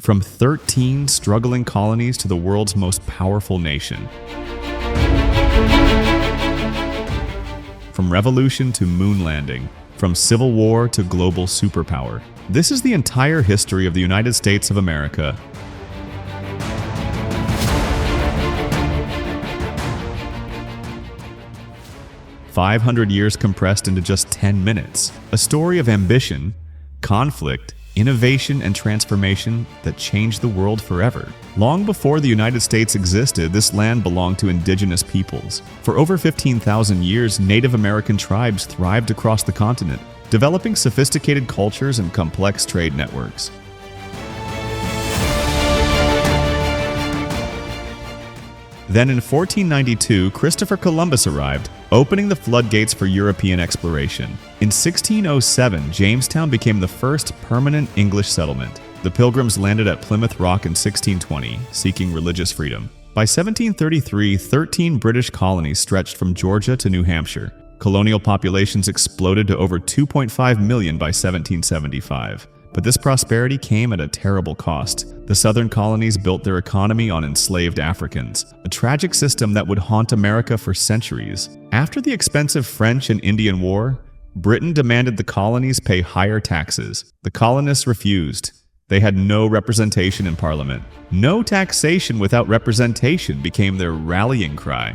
from 13 struggling colonies to the world's most powerful nation. From revolution to moon landing, from civil war to global superpower. This is the entire history of the United States of America. "500 years compressed into just 10 minutes. A story of ambition, conflict, innovation, and transformation that changed the world forever. Long before the United States existed, this land belonged to indigenous peoples. For over 15,000 years, Native American tribes thrived across the continent, developing sophisticated cultures and complex trade networks. Then in 1492, Christopher Columbus arrived, opening the floodgates for European exploration. In 1607, Jamestown became the first permanent English settlement. The Pilgrims landed at Plymouth Rock in 1620, seeking religious freedom. By 1733, 13 British colonies stretched from Georgia to New Hampshire. Colonial populations exploded to over 2.5 million by 1775. But this prosperity came at a terrible cost. The southern colonies built their economy on enslaved Africans, a tragic system that would haunt America for centuries. After the expensive French and Indian War, Britain demanded the colonies pay higher taxes. The colonists refused. They had no representation in Parliament. No taxation without representation became their rallying cry.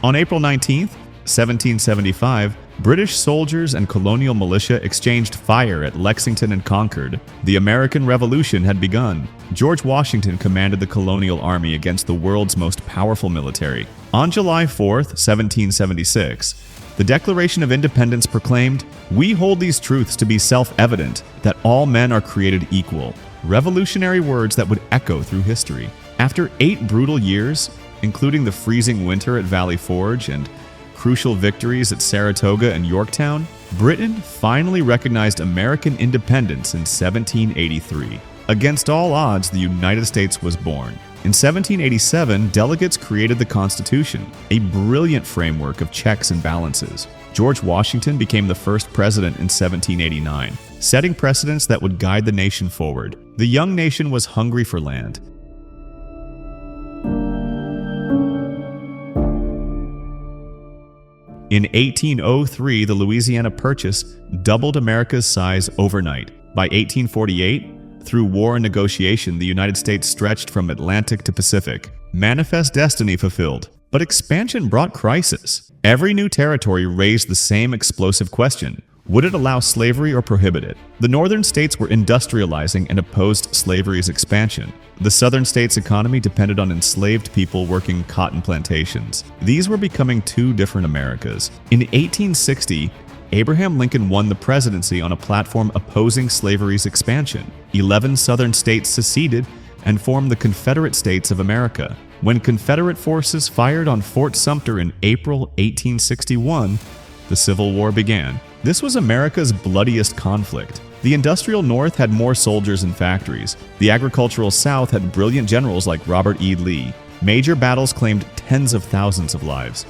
On April 19th, 1775, British soldiers and colonial militia exchanged fire at Lexington and Concord. The American Revolution had begun. George Washington commanded the colonial army against the world's most powerful military. On July 4th, 1776, the Declaration of Independence proclaimed, "We hold these truths to be self-evident, that all men are created equal." Revolutionary words that would echo through history. After 8 brutal years, including the freezing winter at Valley Forge and crucial victories at Saratoga and Yorktown, Britain finally recognized American independence in 1783. Against all odds, the United States was born. In 1787, delegates created the Constitution, a brilliant framework of checks and balances. George Washington became the first president in 1789, setting precedents that would guide the nation forward. The young nation was hungry for land. In 1803, the Louisiana Purchase doubled America's size overnight. By 1848, through war and negotiation, the United States stretched from Atlantic to Pacific. Manifest destiny fulfilled. But expansion brought crisis. Every new territory raised the same explosive question: would it allow slavery or prohibit it? The northern states were industrializing and opposed slavery's expansion. The southern states' economy depended on enslaved people working cotton plantations. These were becoming two different Americas. In 1860, Abraham Lincoln won the presidency on a platform opposing slavery's expansion. 11 southern states seceded and formed the Confederate States of America. When Confederate forces fired on Fort Sumter in April 1861, the Civil War began. This was America's bloodiest conflict. The industrial North had more soldiers and factories. The agricultural South had brilliant generals like Robert E. Lee. Major battles claimed tens of thousands of lives.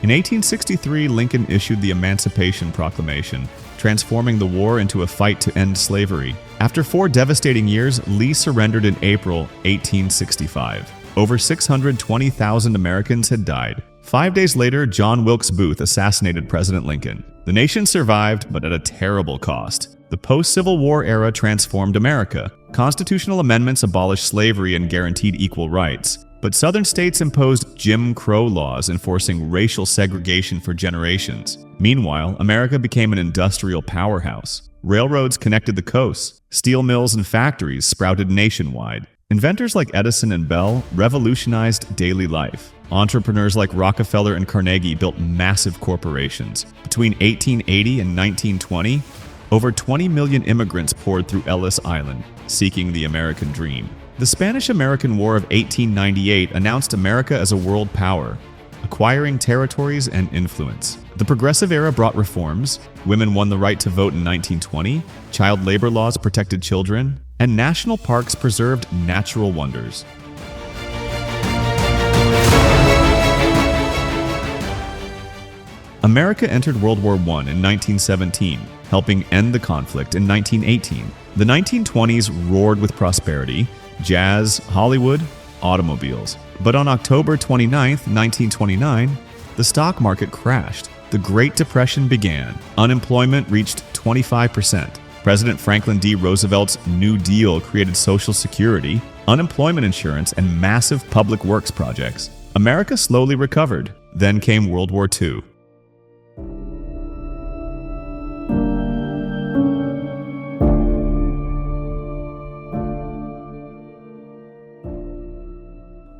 In 1863, Lincoln issued the Emancipation Proclamation, transforming the war into a fight to end slavery. After 4 devastating years, Lee surrendered in April 1865. Over 620,000 Americans had died. 5 days later, John Wilkes Booth assassinated President Lincoln. The nation survived, but at a terrible cost. The post-Civil War era transformed America. Constitutional amendments abolished slavery and guaranteed equal rights. But southern states imposed Jim Crow laws enforcing racial segregation for generations. Meanwhile, America became an industrial powerhouse. Railroads connected the coasts. Steel mills and factories sprouted nationwide. Inventors like Edison and Bell revolutionized daily life. Entrepreneurs like Rockefeller and Carnegie built massive corporations. Between 1880 and 1920, over 20 million immigrants poured through Ellis Island, seeking the American dream. The Spanish-American War of 1898 announced America as a world power, acquiring territories and influence. The Progressive Era brought reforms. Women won the right to vote in 1920, child labor laws protected children, and national parks preserved natural wonders. America entered World War I in 1917, helping end the conflict in 1918. The 1920s roared with prosperity, jazz, Hollywood, automobiles. But on October 29, 1929, the stock market crashed. The Great Depression began. Unemployment reached 25%. President Franklin D. Roosevelt's New Deal created Social Security, unemployment insurance, and massive public works projects. America slowly recovered. Then came World War II.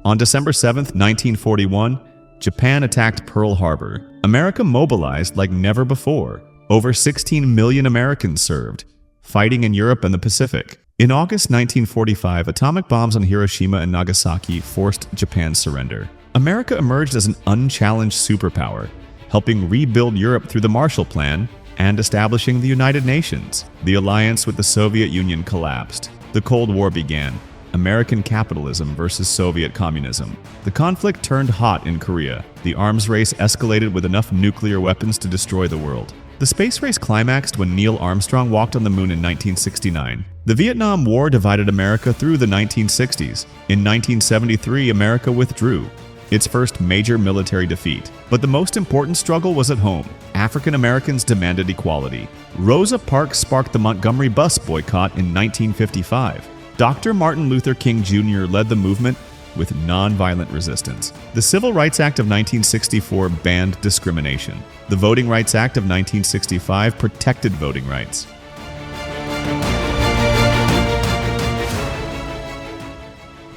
On December 7, 1941, Japan attacked Pearl Harbor. America mobilized like never before. Over 16 million Americans served, fighting in Europe and the Pacific. In August 1945, atomic bombs on Hiroshima and Nagasaki forced Japan's surrender. America emerged as an unchallenged superpower, helping rebuild Europe through the Marshall Plan and establishing the United Nations. The alliance with the Soviet Union collapsed. The Cold War began. American capitalism versus Soviet communism. The conflict turned hot in Korea. The arms race escalated with enough nuclear weapons to destroy the world. The space race climaxed when Neil Armstrong walked on the moon in 1969. The Vietnam War divided America through the 1960s. In 1973, America withdrew, its first major military defeat. But the most important struggle was at home. African Americans demanded equality. Rosa Parks sparked the Montgomery bus boycott in 1955. Dr. Martin Luther King Jr. led the movement with nonviolent resistance. The Civil Rights Act of 1964 banned discrimination. The Voting Rights Act of 1965 protected voting rights.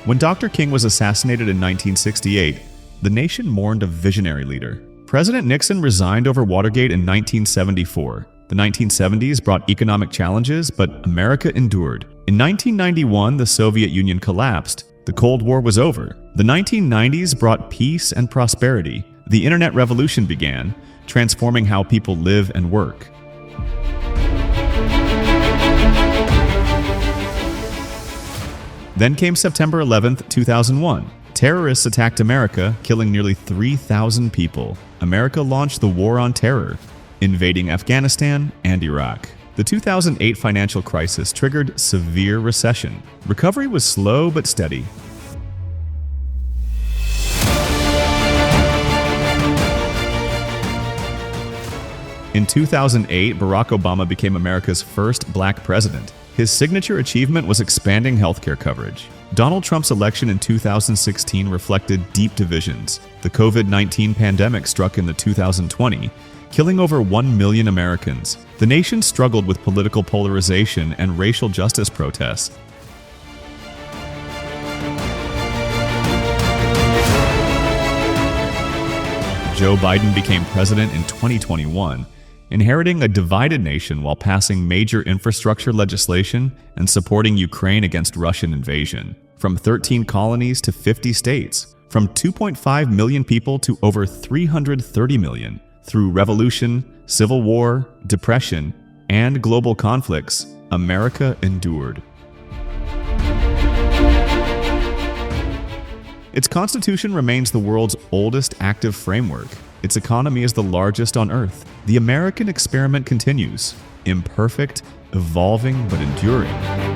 When Dr. King was assassinated in 1968, the nation mourned a visionary leader. President Nixon resigned over Watergate in 1974. The 1970s brought economic challenges, but America endured. In 1991, the Soviet Union collapsed. The Cold War was over. The 1990s brought peace and prosperity. The Internet revolution began, transforming how people live and work. Then came September 11, 2001. Terrorists attacked America, killing nearly 3,000 people. America launched the War on Terror, invading Afghanistan and Iraq. The 2008 financial crisis triggered severe recession. Recovery was slow but steady. In 2008, Barack Obama became America's first black president. His signature achievement was expanding healthcare coverage. Donald Trump's election in 2016 reflected deep divisions. The COVID-19 pandemic struck in 2020, killing over 1 million Americans. The nation struggled with political polarization and racial justice protests. Joe Biden became president in 2021, inheriting a divided nation while passing major infrastructure legislation and supporting Ukraine against Russian invasion. From 13 colonies to 50 states, from 2.5 million people to over 330 million. Through revolution, civil war, depression, and global conflicts, America endured. Its constitution remains the world's oldest active framework. Its economy is the largest on Earth. The American experiment continues, imperfect, evolving, but enduring.